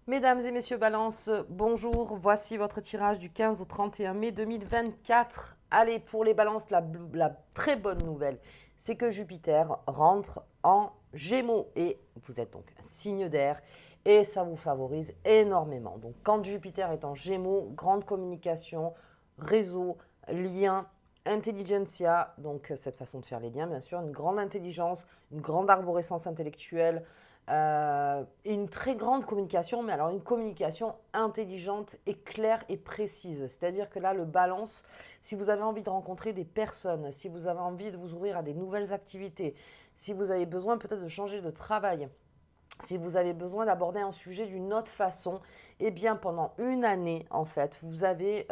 Mesdames et messieurs Balance, bonjour. Voici votre tirage du 15 au 31 mai 2024. Allez, pour les balances, la très bonne nouvelle, c'est que Jupiter rentre en Gémeaux et vous êtes donc un signe d'air et ça vous favorise énormément. Donc quand Jupiter est en Gémeaux, grande communication, réseau, lien, intelligentsia, donc cette façon de faire les liens bien sûr, une grande intelligence, une grande arborescence intellectuelle, une très grande communication, mais alors une communication intelligente et claire et précise. C'est-à-dire que là, le balance, si vous avez envie de rencontrer des personnes, si vous avez envie de vous ouvrir à des nouvelles activités, si vous avez besoin peut-être de changer de travail, si vous avez besoin d'aborder un sujet d'une autre façon, eh bien pendant une année, en fait, vous avez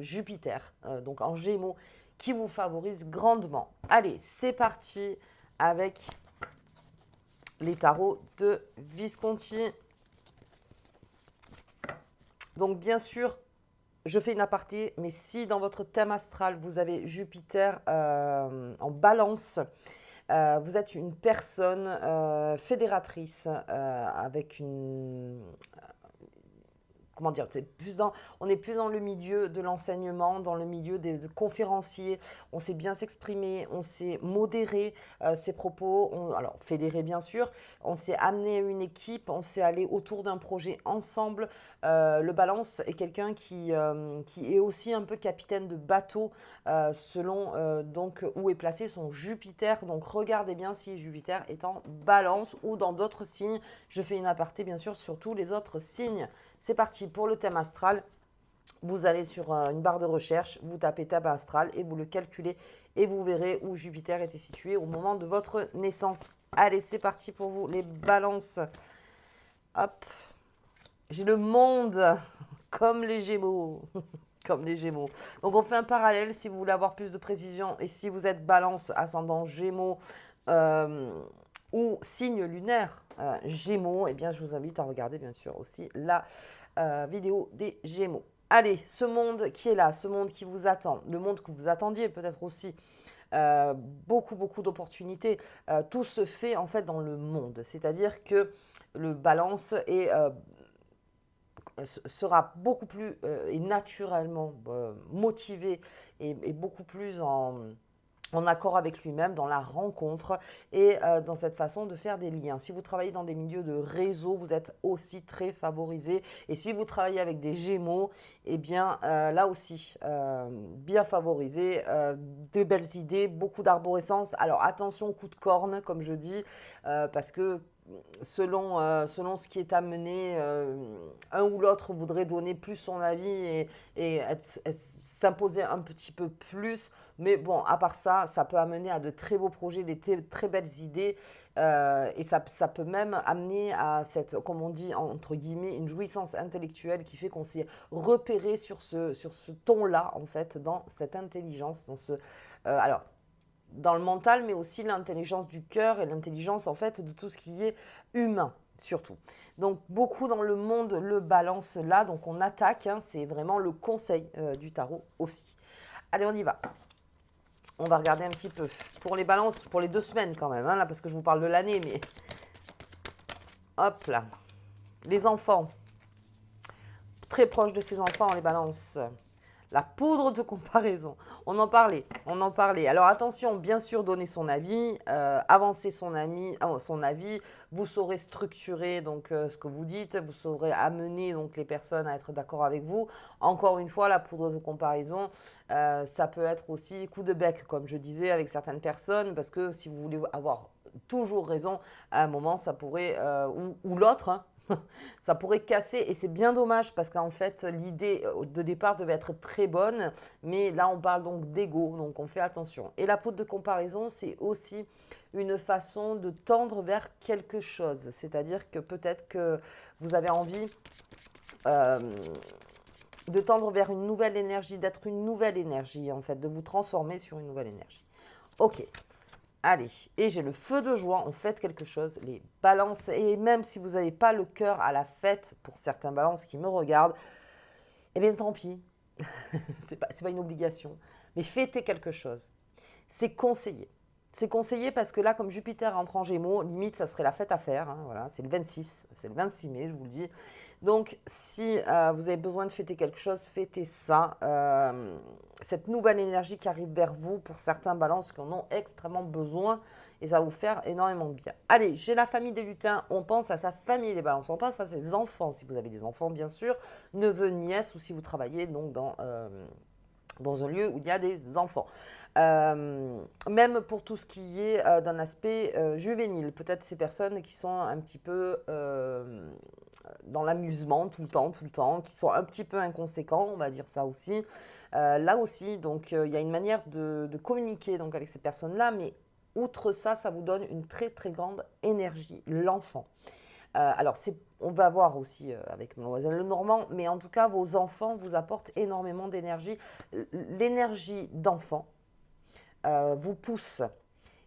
Jupiter, donc en Gémeaux, qui vous favorise grandement. Allez, c'est parti avec les tarots de Visconti. Donc bien sûr, je fais une aparté, mais si dans votre thème astral, vous avez Jupiter en balance, vous êtes une personne fédératrice avec une, comment dire, on est plus dans le milieu de l'enseignement, dans le milieu des conférenciers. On sait bien s'exprimer, on sait modérer ses propos, alors fédérer bien sûr, on sait amener une équipe, on sait aller autour d'un projet ensemble. Le balance est quelqu'un qui est aussi un peu capitaine de bateau selon donc où est placé son Jupiter. Donc regardez bien si Jupiter est en balance ou dans d'autres signes. Je fais une aparté bien sûr sur tous les autres signes. C'est parti pour le thème astral. Vous allez sur une barre de recherche, vous tapez thème astral et vous le calculez et vous verrez où Jupiter était situé au moment de votre naissance. Allez, c'est parti pour vous, les balances. Hop, j'ai le monde comme les Gémeaux. Comme les Gémeaux. Donc on fait un parallèle si vous voulez avoir plus de précision et si vous êtes balance, ascendant Gémeaux ou signe lunaire Gémeaux, eh bien je vous invite à regarder bien sûr aussi la vidéo des Gémeaux. Allez, ce monde qui est là, ce monde qui vous attend, le monde que vous attendiez peut-être aussi, beaucoup d'opportunités. Tout se fait en fait dans le monde. C'est-à-dire que le balance sera beaucoup plus et naturellement motivé et beaucoup plus en accord avec lui-même dans la rencontre et dans cette façon de faire des liens. Si vous travaillez dans des milieux de réseau, vous êtes aussi très favorisé. Et si vous travaillez avec des Gémeaux, eh bien là aussi, bien favorisé, de belles idées, beaucoup d'arborescence. Alors attention, coup de corne, comme je dis, parce que selon ce qui est amené, un ou l'autre voudrait donner plus son avis et s'imposer un petit peu plus. Mais bon, à part ça, ça peut amener à de très beaux projets, des très belles idées. Et ça peut même amener à cette, comme on dit, entre guillemets, une jouissance intellectuelle qui fait qu'on s'est repéré sur ce ton-là, en fait, dans cette intelligence, alors, dans le mental, mais aussi l'intelligence du cœur et l'intelligence en fait de tout ce qui est humain surtout. Donc beaucoup dans le monde le balance là, donc on attaque, hein, c'est vraiment le conseil du tarot aussi. Allez, on y va. On va regarder un petit peu pour les balances, pour les 2 semaines quand même, hein, là parce que je vous parle de l'année, mais hop là. Les enfants, très proches de ces enfants, les balances. La poudre de comparaison. On en parlait. Alors attention, bien sûr, donner son avis, avancer son avis. Vous saurez structurer donc ce que vous dites, vous saurez amener donc les personnes à être d'accord avec vous. Encore une fois, la poudre de comparaison, ça peut être aussi coup de bec, comme je disais avec certaines personnes, parce que si vous voulez avoir toujours raison, à un moment, ça pourrait, ou l'autre, hein, ça pourrait casser et c'est bien dommage parce qu'en fait l'idée de départ devait être très bonne, mais là on parle donc d'ego, donc on fait attention. Et la poudre de comparaison, c'est aussi une façon de tendre vers quelque chose, c'est-à-dire que peut-être que vous avez envie euh, de tendre vers une nouvelle énergie, d'être une nouvelle énergie en fait, de vous transformer sur une nouvelle énergie. Ok, allez, et j'ai le feu de joie, on fête quelque chose, les balances, et même si vous n'avez pas le cœur à la fête, pour certains balances qui me regardent, eh bien tant pis, c'est pas une obligation, mais fêtez quelque chose. C'est conseillé. c'est conseillé parce que là, comme Jupiter rentre en Gémeaux, limite, ça serait la fête à faire, hein, voilà, c'est le 26, c'est le 26 mai, je vous le dis. Donc, si vous avez besoin de fêter quelque chose, fêtez ça. Cette nouvelle énergie qui arrive vers vous, pour certains balances qui en ont extrêmement besoin, et ça va vous faire énormément de bien. Allez, j'ai la famille des lutins, on pense à sa famille les balances, on pense à ses enfants, si vous avez des enfants bien sûr, neveux, nièces, ou si vous travaillez donc dans un lieu où il y a des enfants. Même pour tout ce qui est d'un aspect juvénile, peut-être ces personnes qui sont un petit peu dans l'amusement tout le temps, qui sont un petit peu inconséquents, on va dire ça aussi. Là aussi, donc il y a une manière de communiquer donc, avec ces personnes-là, mais outre ça, ça vous donne une très très grande énergie, l'enfant. Alors, on va voir aussi avec Mademoiselle Lenormand, mais en tout cas, vos enfants vous apportent énormément d'énergie. L'énergie d'enfant vous pousse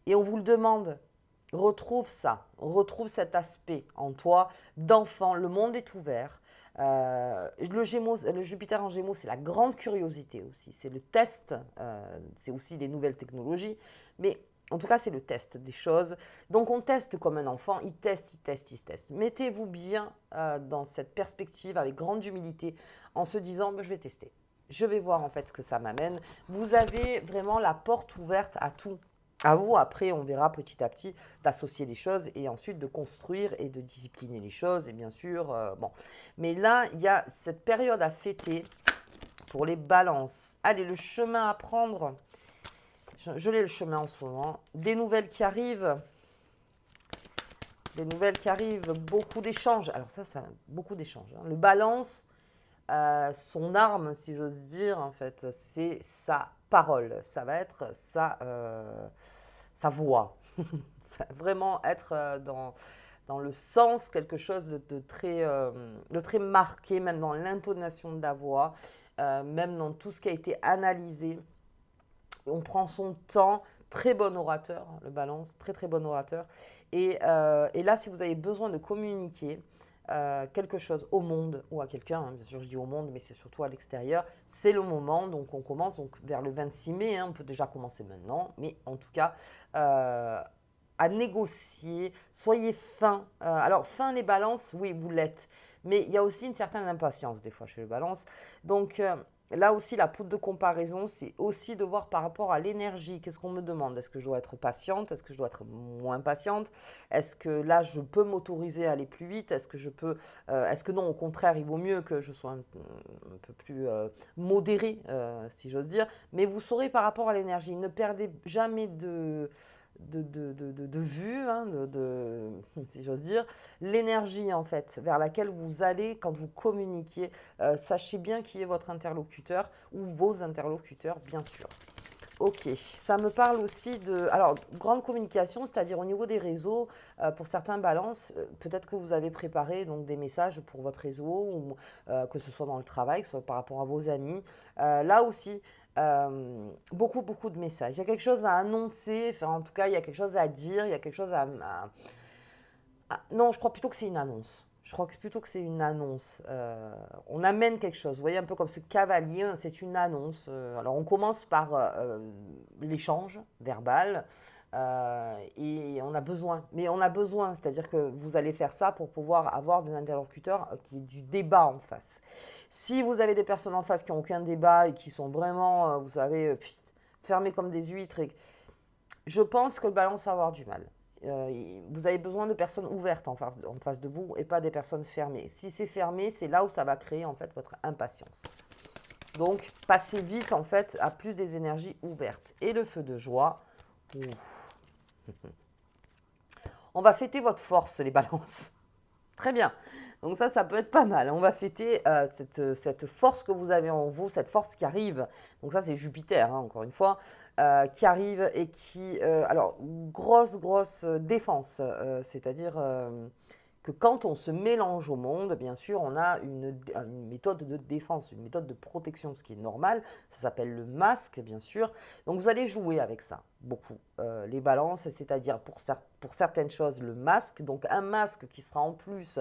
et on vous le demande. Retrouve ça, retrouve cet aspect en toi d'enfant. Le monde est ouvert. Le Jupiter en Gémeaux, c'est la grande curiosité aussi. C'est le test, c'est aussi les nouvelles technologies, mais en tout cas, c'est le test des choses. Donc, on teste comme un enfant, il teste, il teste, il teste. Mettez-vous bien dans cette perspective avec grande humilité en se disant, je vais tester. Je vais voir en fait ce que ça m'amène. Vous avez vraiment la porte ouverte à tout. À vous, après, on verra petit à petit d'associer les choses et ensuite de construire et de discipliner les choses. Et bien sûr, bon. Mais là, il y a cette période à fêter pour les balances. Allez, le chemin à prendre. Je l'ai le chemin en ce moment. Des nouvelles qui arrivent. Des nouvelles qui arrivent. Beaucoup d'échanges. Alors ça beaucoup d'échanges. Hein. Le balance, son arme, si j'ose dire, en fait, c'est sa parole. Ça va être sa voix. Ça va vraiment être dans le sens, quelque chose de très marqué, même dans l'intonation de la voix, même dans tout ce qui a été analysé. On prend son temps, très bon orateur, le balance, très très bon orateur. Et là, si vous avez besoin de communiquer quelque chose au monde ou à quelqu'un, hein, bien sûr je dis au monde, mais c'est surtout à l'extérieur, c'est le moment, donc on commence donc, vers le 26 mai, hein, on peut déjà commencer maintenant, mais en tout cas, à négocier, soyez fin. Alors, fin les balances, oui, vous l'êtes, mais il y a aussi une certaine impatience des fois chez les balances. Donc, là aussi, la poudre de comparaison, c'est aussi de voir par rapport à l'énergie. Qu'est-ce qu'on me demande? Est-ce que je dois être patiente? Est-ce que je dois être moins patiente? Est-ce que là, je peux m'autoriser à aller plus vite? Est-ce que je peux... est-ce que non, au contraire, il vaut mieux que je sois un peu plus modérée, si j'ose dire. Mais vous saurez par rapport à l'énergie. Ne perdez jamais de vue, hein, si j'ose dire, l'énergie en fait vers laquelle vous allez quand vous communiquez. Sachez bien qui est votre interlocuteur ou vos interlocuteurs, bien sûr. Ok, ça me parle aussi de... Alors, grande communication, c'est-à-dire au niveau des réseaux, pour certains balances, peut-être que vous avez préparé donc, des messages pour votre réseau, ou que ce soit dans le travail, que ce soit par rapport à vos amis. Là aussi, beaucoup de messages. Il y a quelque chose à annoncer, enfin, en tout cas, il y a quelque chose à dire, il y a quelque chose non, je crois plutôt que c'est une annonce. Je crois que c'est plutôt que c'est une annonce. On amène quelque chose. Vous voyez, un peu comme ce cavalier, hein, c'est une annonce. Alors, on commence par l'échange verbal et on a besoin. Mais on a besoin, c'est-à-dire que vous allez faire ça pour pouvoir avoir des interlocuteurs qui aient du débat en face. Si vous avez des personnes en face qui n'ont aucun débat et qui sont vraiment, vous savez, fermées comme des huîtres, je pense que le balance va avoir du mal. Vous avez besoin de personnes ouvertes en face de vous et pas des personnes fermées. Si c'est fermé, c'est là où ça va créer en fait votre impatience. Donc, passez vite en fait à plus des énergies ouvertes. Et le feu de joie. On va fêter votre force, les balances. Très bien. Donc ça peut être pas mal. On va fêter cette force que vous avez en vous, cette force qui arrive. Donc ça, c'est Jupiter, hein, encore une fois, qui arrive et qui... alors, grosse défense, c'est-à-dire que quand on se mélange au monde, bien sûr, on a une méthode de défense, une méthode de protection, ce qui est normal. Ça s'appelle le masque, bien sûr. Donc vous allez jouer avec ça, beaucoup. Les balances, c'est-à-dire pour certaines choses, le masque. Donc un masque qui sera en plus...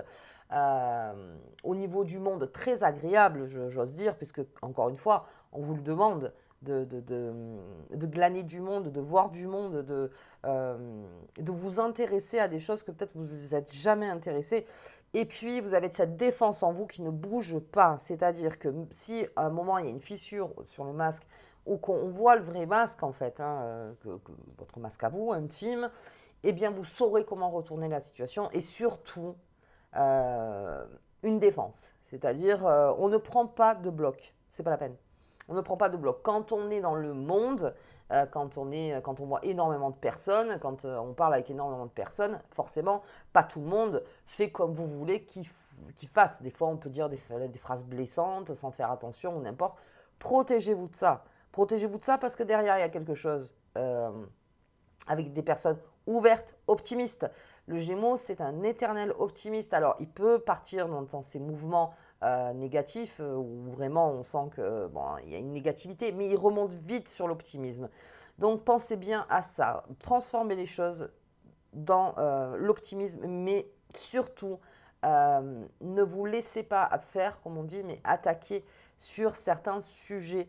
au niveau du monde très agréable, j'ose dire, puisque, encore une fois, on vous le demande, de glaner du monde, de voir du monde, de vous intéresser à des choses que peut-être vous vous êtes jamais intéressé. Et puis, vous avez cette défense en vous qui ne bouge pas. C'est-à-dire que si à un moment, il y a une fissure sur le masque, ou qu'on voit le vrai masque, en fait, hein, que votre masque à vous, intime, eh bien, vous saurez comment retourner la situation. Et surtout, euh, une défense. C'est-à-dire, on ne prend pas de bloc. C'est pas la peine. On ne prend pas de bloc. Quand on est dans le monde, quand on voit énormément de personnes, quand on parle avec énormément de personnes, forcément, pas tout le monde fait comme vous voulez qu'il fasse. Des fois, on peut dire des phrases blessantes sans faire attention ou n'importe. Protégez-vous de ça. Protégez-vous de ça parce que derrière, il y a quelque chose. Avec des personnes ouvertes, optimistes. Le Gémeaux, c'est un éternel optimiste. Alors, il peut partir dans ces mouvements négatifs où vraiment on sent que bon, il y a une négativité, mais il remonte vite sur l'optimisme. Donc, pensez bien à ça. Transformez les choses dans l'optimisme, mais surtout, ne vous laissez pas faire, comme on dit, mais attaquer sur certains sujets.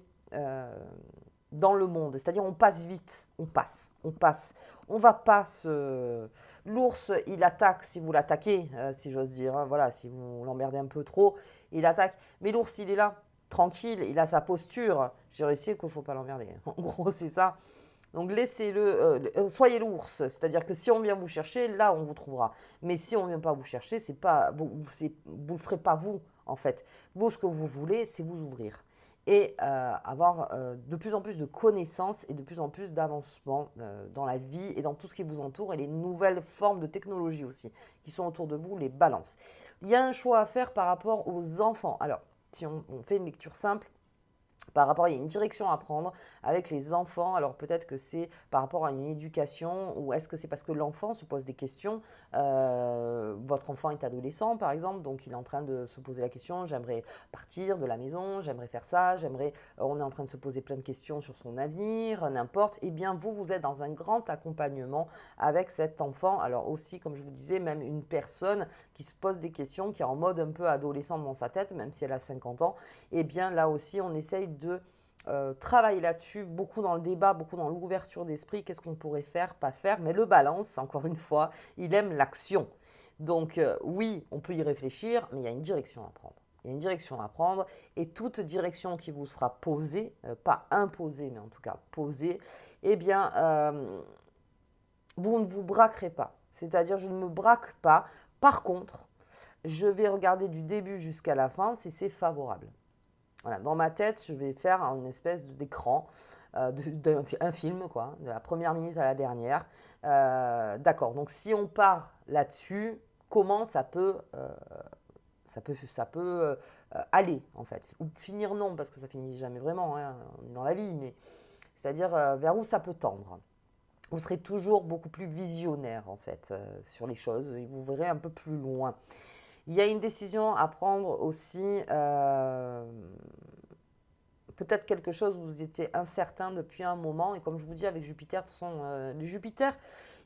Dans le monde. C'est-à-dire on passe vite, on passe, on passe. On va pas se... L'ours, il attaque si vous l'attaquez, si j'ose dire. Hein. Voilà, si vous l'emmerdez un peu trop, il attaque. Mais l'ours, il est là, tranquille, il a sa posture. J'ai réussi qu'il ne faut pas l'emmerder. En gros, c'est ça. Donc laissez-le, soyez l'ours, c'est-à-dire que si on vient vous chercher, là on vous trouvera. Mais si on ne vient pas vous chercher, c'est pas, vous le ferez pas vous en fait. Vous, ce que vous voulez, c'est vous ouvrir et avoir de plus en plus de connaissances et de plus en plus d'avancement dans la vie et dans tout ce qui vous entoure et les nouvelles formes de technologie aussi qui sont autour de vous, les balances. Il y a un choix à faire par rapport aux enfants. Alors, si on fait une lecture simple, par rapport, il y a une direction à prendre avec les enfants. Alors peut-être que c'est par rapport à une éducation ou est-ce que c'est parce que l'enfant se pose des questions. Votre enfant est adolescent par exemple, donc il est en train de se poser la question, j'aimerais partir de la maison, j'aimerais faire ça, on est en train de se poser plein de questions sur son avenir, n'importe. Eh bien vous êtes dans un grand accompagnement avec cet enfant. Alors aussi, comme je vous disais, même une personne qui se pose des questions, qui est en mode un peu adolescente dans sa tête, même si elle a 50 ans, eh bien là aussi on essaye de travailler là-dessus, beaucoup dans le débat, beaucoup dans l'ouverture d'esprit, qu'est-ce qu'on pourrait faire, pas faire, mais le balance, encore une fois, il aime l'action. Donc oui, on peut y réfléchir, mais il y a une direction à prendre. Il y a une direction à prendre et toute direction qui vous sera posée, pas imposée, mais en tout cas posée, eh bien, vous ne vous braquerez pas. C'est-à-dire, je ne me braque pas. Par contre, je vais regarder du début jusqu'à la fin si c'est favorable. Voilà, dans ma tête, je vais faire une espèce d'écran, d'un film, quoi, de la première minute à la dernière. D'accord, donc si on part là-dessus, comment ça peut aller, en fait. Ou finir non, parce que ça finit jamais vraiment, hein, on est dans la vie, mais c'est-à-dire vers où ça peut tendre. Vous serez toujours beaucoup plus visionnaire, en fait, sur les choses, et vous verrez un peu plus loin. Il y a une décision à prendre aussi, peut-être quelque chose où vous étiez incertain depuis un moment. Et comme je vous dis, avec Jupiter, de toute façon, le Jupiter,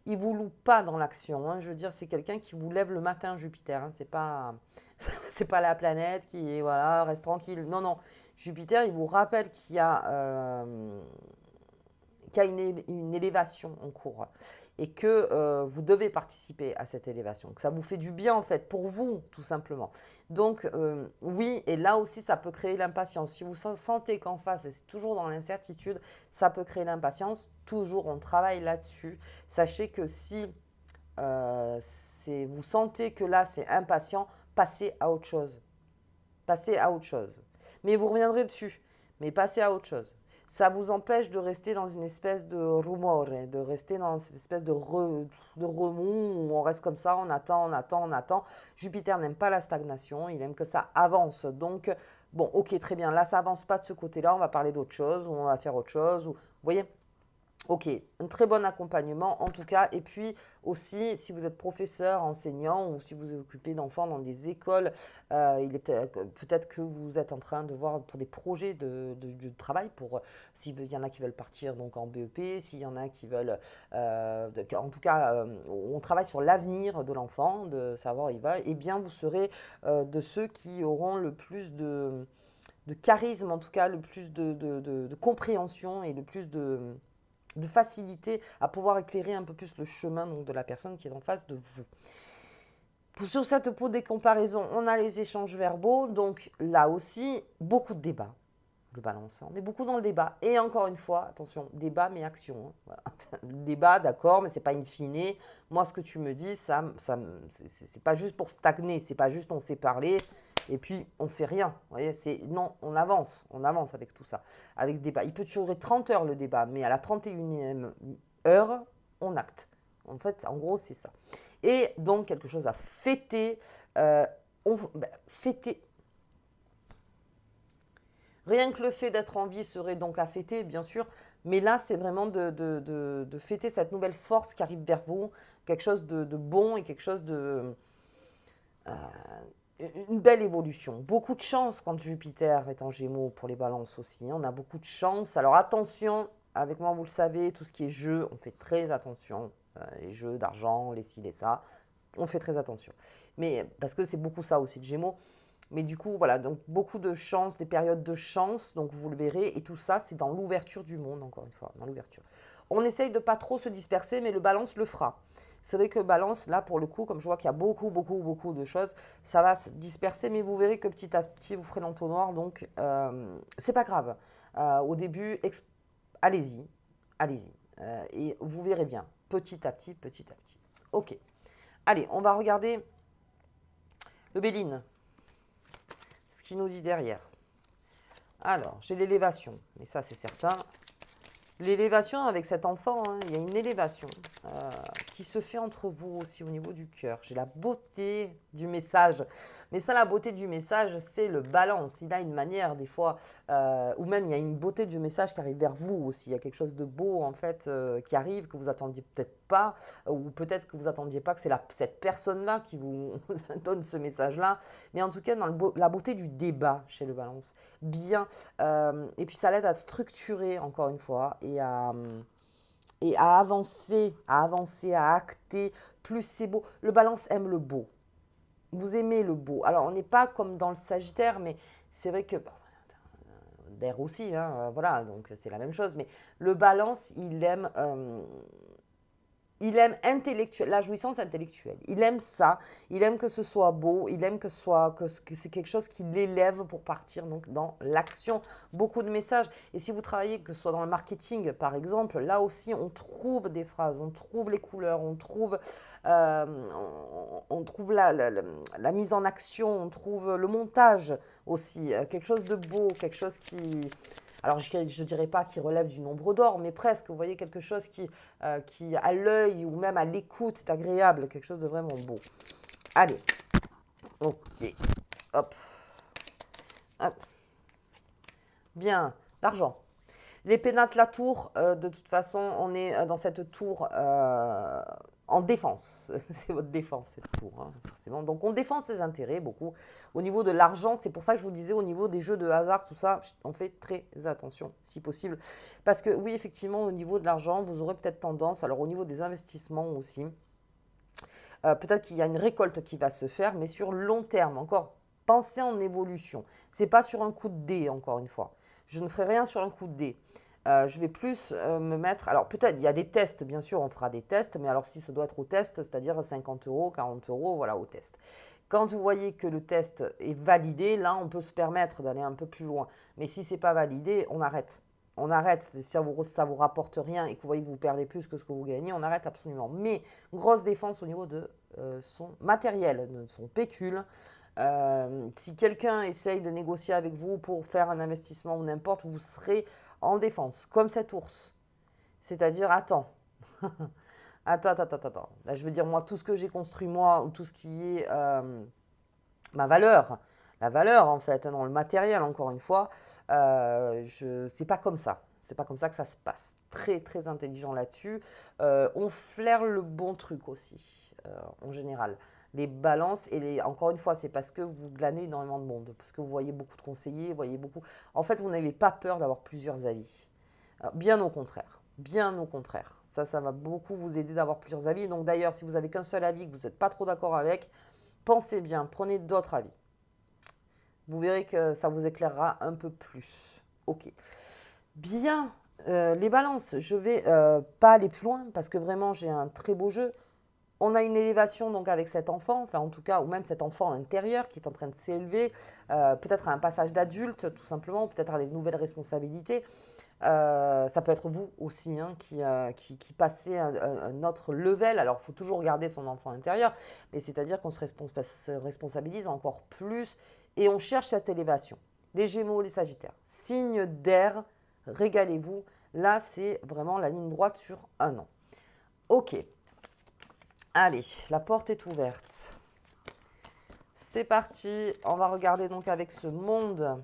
il ne vous loue pas dans l'action. Hein. Je veux dire, c'est quelqu'un qui vous lève le matin, Jupiter. Hein. C'est pas, c'est pas la planète qui, voilà, reste tranquille. Non, non. Jupiter, il vous rappelle qu'il y a une élévation en cours et que vous devez participer à cette élévation, que ça vous fait du bien en fait, pour vous tout simplement. Donc oui, et là aussi ça peut créer l'impatience. Si vous sentez qu'en face, et c'est toujours dans l'incertitude, ça peut créer l'impatience, toujours on travaille là-dessus. Sachez que si vous sentez que là c'est impatient, passez à autre chose. Passez à autre chose. Mais vous reviendrez dessus, mais passez à autre chose. Ça vous empêche de rester dans une espèce de rumore, de rester dans cette espèce de remous où on reste comme ça, on attend, on attend, on attend. Jupiter n'aime pas la stagnation, il aime que ça avance. Donc, bon, ok, très bien, là ça avance pas de ce côté-là, on va parler d'autre chose, ou on va faire autre chose. Vous voyez, ok, un très bon accompagnement en tout cas. Et puis aussi, si vous êtes professeur, enseignant ou si vous vous occupez d'enfants dans des écoles, il est peut-être que vous êtes en train de voir pour des projets de travail, pour s'il y en a qui veulent partir donc en BEP, s'il y en a qui veulent, en tout cas, on travaille sur l'avenir de l'enfant, de savoir où il va, et bien vous serez de ceux qui auront le plus de charisme, en tout cas, le plus de compréhension et le plus de facilité à pouvoir éclairer un peu plus le chemin donc, de la personne qui est en face de vous. Sur cette peau des comparaisons, on a les échanges verbaux, donc là aussi, beaucoup de débats. Le balance, hein. On est beaucoup dans le débat. Et encore une fois, attention, débat mais action, hein. Voilà. Le débat, d'accord, mais c'est pas in fine. Moi, ce que tu me dis, c'est pas juste pour stagner, c'est pas juste on s'est parlé et puis on fait rien. Vous voyez, non, on avance avec tout ça, avec ce débat. Il peut durer 30 heures le débat, mais à la 31e heure, on acte. En fait, en gros, c'est ça. Et donc, quelque chose à fêter. Fêter. Rien que le fait d'être en vie serait donc à fêter, bien sûr. Mais là, c'est vraiment de fêter cette nouvelle force qui arrive vers vous. Quelque chose de bon et quelque chose de... une belle évolution. Beaucoup de chance quand Jupiter est en Gémeaux pour les balances aussi, hein. On a beaucoup de chance. Alors attention, avec moi, vous le savez, tout ce qui est jeu, on fait très attention. Les jeux d'argent, les ci, les ça, on fait très attention. Mais parce que c'est beaucoup ça aussi de Gémeaux. Mais du coup, voilà, donc beaucoup de chance, des périodes de chance, donc vous le verrez. Et tout ça, c'est dans l'ouverture du monde, encore une fois, dans l'ouverture. On essaye de pas trop se disperser, mais le balance le fera. C'est vrai que balance, là, pour le coup, comme je vois qu'il y a beaucoup de choses, ça va se disperser, mais vous verrez que petit à petit, vous ferez l'entonnoir, donc c'est pas grave. Au début, allez-y, allez-y. Et vous verrez bien, petit à petit, petit à petit. Ok. Allez, on va regarder le Béline. Ce qui nous dit derrière. Alors, j'ai l'élévation, mais ça c'est certain. L'élévation avec cet enfant, hein, il y a une élévation qui se fait entre vous aussi au niveau du cœur. J'ai la beauté du message. Mais ça, la beauté du message, c'est le balance. Il a une manière, des fois, ou même il y a une beauté du message qui arrive vers vous aussi. Il y a quelque chose de beau, en fait, qui arrive, que vous attendiez peut-être pas, ou peut-être que vous attendiez pas que c'est cette personne-là qui vous donne ce message-là. Mais en tout cas, dans la beauté du débat chez le balance. Bien. Et puis, ça l'aide à structurer, encore une fois, et à avancer, à acter. Plus c'est beau. Le balance aime le beau. Vous aimez le beau. Alors, on n'est pas comme dans le Sagittaire, mais c'est vrai que... D'air aussi, hein, voilà, donc c'est la même chose. Mais le balance, il aime intellectuel, la jouissance intellectuelle. Il aime ça. Il aime que ce soit beau. Il aime que c'est quelque chose qui l'élève pour partir donc dans l'action. Beaucoup de messages. Et si vous travaillez, que ce soit dans le marketing, par exemple, là aussi, on trouve des phrases, on trouve les couleurs, on trouve la mise en action, on trouve le montage aussi. Quelque chose de beau, quelque chose qui... Alors, je ne dirais pas qui relève du nombre d'or, mais presque. Vous voyez, quelque chose qui à l'œil ou même à l'écoute, est agréable. Quelque chose de vraiment beau. Allez. Ok. Hop. Hop. Bien. L'argent. Les pénates, la tour, de toute façon, on est dans cette tour en défense. C'est votre défense, cette tour, hein, forcément. Donc, on défend ses intérêts beaucoup. Au niveau de l'argent, c'est pour ça que je vous disais, au niveau des jeux de hasard, tout ça, on fait très attention, si possible. Parce que, oui, effectivement, au niveau de l'argent, vous aurez peut-être tendance, alors au niveau des investissements aussi, peut-être qu'il y a une récolte qui va se faire, mais sur long terme, encore, pensez en évolution. C'est pas sur un coup de dé, encore une fois. Je ne ferai rien sur un coup de dé. Je vais plus me mettre... Alors peut-être, il y a des tests, bien sûr, on fera des tests, mais alors si ça doit être au test, c'est-à-dire 50 euros, 40 euros, voilà, au test. Quand vous voyez que le test est validé, là, on peut se permettre d'aller un peu plus loin. Mais si ce n'est pas validé, on arrête. On arrête. Si ça vous rapporte rien et que vous voyez que vous perdez plus que ce que vous gagnez, on arrête absolument. Mais grosse défense au niveau de son matériel, de son pécule. Si quelqu'un essaye de négocier avec vous pour faire un investissement ou n'importe, vous serez en défense, comme cet ours. C'est-à-dire, attends. Attends. Là, je veux dire, moi, tout ce que j'ai construit, moi, ou tout ce qui est ma valeur, la valeur, en fait, hein, dans le matériel, encore une fois, c'est pas comme ça. C'est pas comme ça que ça se passe. Très intelligent là-dessus. On flaire le bon truc aussi, en général. Les balances, encore une fois, c'est parce que vous glanez énormément de monde, parce que vous voyez beaucoup de conseillers, vous voyez beaucoup... En fait, vous n'avez pas peur d'avoir plusieurs avis. Bien au contraire. Bien au contraire. Ça va beaucoup vous aider d'avoir plusieurs avis. Donc d'ailleurs, si vous n'avez qu'un seul avis, que vous n'êtes pas trop d'accord avec, pensez bien, prenez d'autres avis. Vous verrez que ça vous éclairera un peu plus. Ok. Bien, les balances, je vais pas aller plus loin parce que vraiment j'ai un très beau jeu. On a une élévation donc avec cet enfant, enfin en tout cas, ou même cet enfant intérieur qui est en train de s'élever, peut-être à un passage d'adulte tout simplement, ou peut-être à des nouvelles responsabilités. Ça peut être vous aussi hein, qui passez un autre level. Alors il faut toujours garder son enfant intérieur, mais c'est-à-dire qu'on se responsabilise encore plus et on cherche cette élévation. Les Gémeaux, les Sagittaires, signe d'air, régalez-vous. Là, c'est vraiment la ligne droite sur un an. Ok. Allez, la porte est ouverte. C'est parti. On va regarder donc avec ce monde,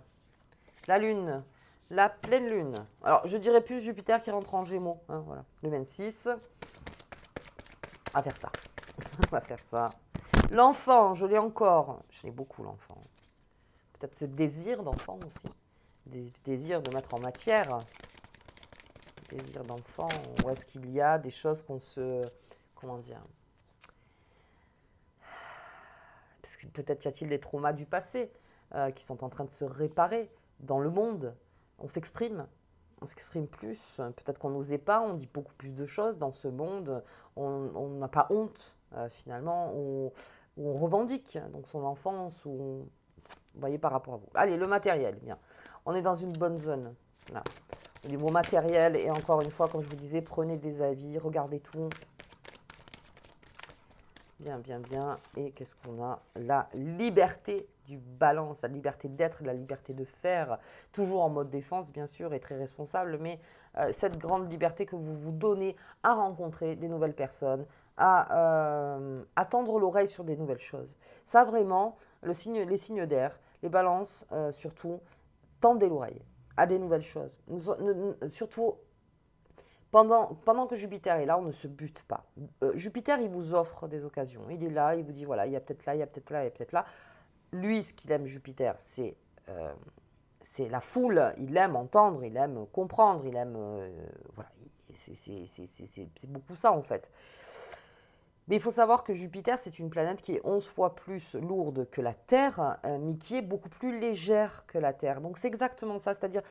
la Lune, la pleine Lune. Alors, je dirais plus Jupiter qui rentre en Gémeaux. Hein, voilà, le 26. On va faire ça. On va faire ça. L'enfant, je l'ai encore. Je l'ai beaucoup, l'enfant. Peut-être ce désir d'enfant aussi. Désir de mettre en matière. Désir d'enfant. Où est-ce qu'il y a des choses qu'on se... Comment dire? Parce que peut-être y a-t-il des traumas du passé qui sont en train de se réparer dans le monde. On s'exprime plus. Peut-être qu'on n'osait pas, on dit beaucoup plus de choses dans ce monde. On n'a pas honte finalement, on revendique donc son enfance. Vous voyez par rapport à vous. Allez, le matériel, bien. On est dans une bonne zone. Là. Au niveau matériel, et encore une fois, comme je vous disais, prenez des avis, regardez tout. Bien, bien, bien. Et qu'est-ce qu'on a? La liberté du balance, la liberté d'être, la liberté de faire, toujours en mode défense, bien sûr, et très responsable, mais cette grande liberté que vous vous donnez à rencontrer des nouvelles personnes, à tendre l'oreille sur des nouvelles choses. Ça, vraiment, les signes d'air, les balances, surtout, tendez l'oreille à des nouvelles choses. Surtout, pendant que Jupiter est là, on ne se bute pas. Jupiter, il vous offre des occasions. Il est là, il vous dit, voilà, il y a peut-être là, il y a peut-être là, il y a peut-être là. Lui, ce qu'il aime, Jupiter, c'est la foule. Il aime entendre, il aime comprendre, il aime... voilà, c'est beaucoup ça, en fait. Mais il faut savoir que Jupiter, c'est une planète qui est 11 fois plus lourde que la Terre, mais qui est beaucoup plus légère que la Terre. Donc c'est exactement ça, c'est-à-dire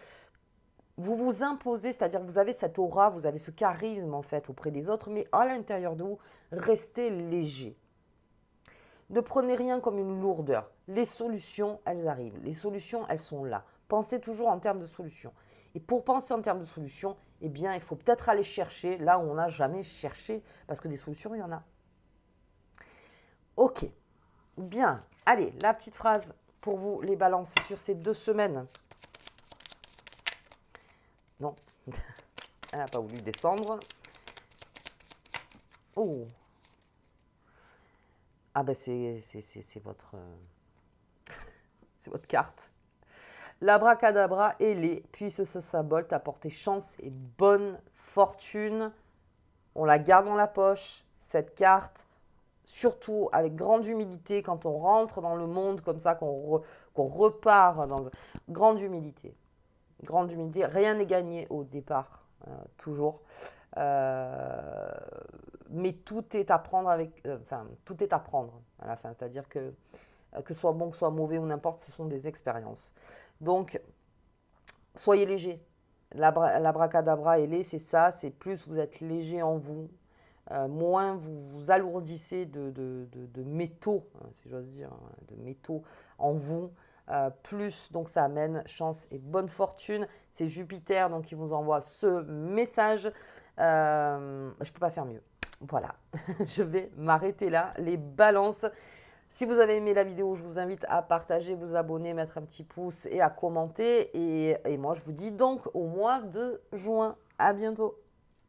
vous vous imposez, c'est-à-dire que vous avez cette aura, vous avez ce charisme en fait auprès des autres, mais à l'intérieur de vous, restez léger. Ne prenez rien comme une lourdeur. Les solutions, elles arrivent. Les solutions, elles sont là. Pensez toujours en termes de solutions. Et pour penser en termes de solutions, eh bien, il faut peut-être aller chercher là où on n'a jamais cherché, parce que des solutions, il y en a. Ok, bien. Allez, la petite phrase pour vous, les balances, sur ces 2 semaines. Non, elle n'a pas voulu descendre. Oh. Ah ben c'est votre, c'est votre carte. L'abracadabra ailé puisse ce symbole t'apporter chance et bonne fortune. On la garde dans la poche, cette carte. Surtout avec grande humilité quand on rentre dans le monde comme ça, qu'on repart dans grande humilité. Grande humilité, rien n'est gagné au départ, toujours. Mais tout est à prendre tout est à prendre à la fin. C'est-à-dire que ce soit bon, que ce soit mauvais ou n'importe, ce sont des expériences. Donc, soyez léger. L'abracadabra ailé, c'est ça, c'est plus vous êtes léger en vous, moins vous vous alourdissez de métaux, si j'ose dire, hein, de métaux en vous. Plus donc ça amène chance et bonne fortune. C'est Jupiter donc qui vous envoie ce message. Je ne peux pas faire mieux. Voilà, je vais m'arrêter là. Les balances. Si vous avez aimé la vidéo, je vous invite à partager, vous abonner, mettre un petit pouce et à commenter. Et moi, je vous dis donc au mois de juin. À bientôt.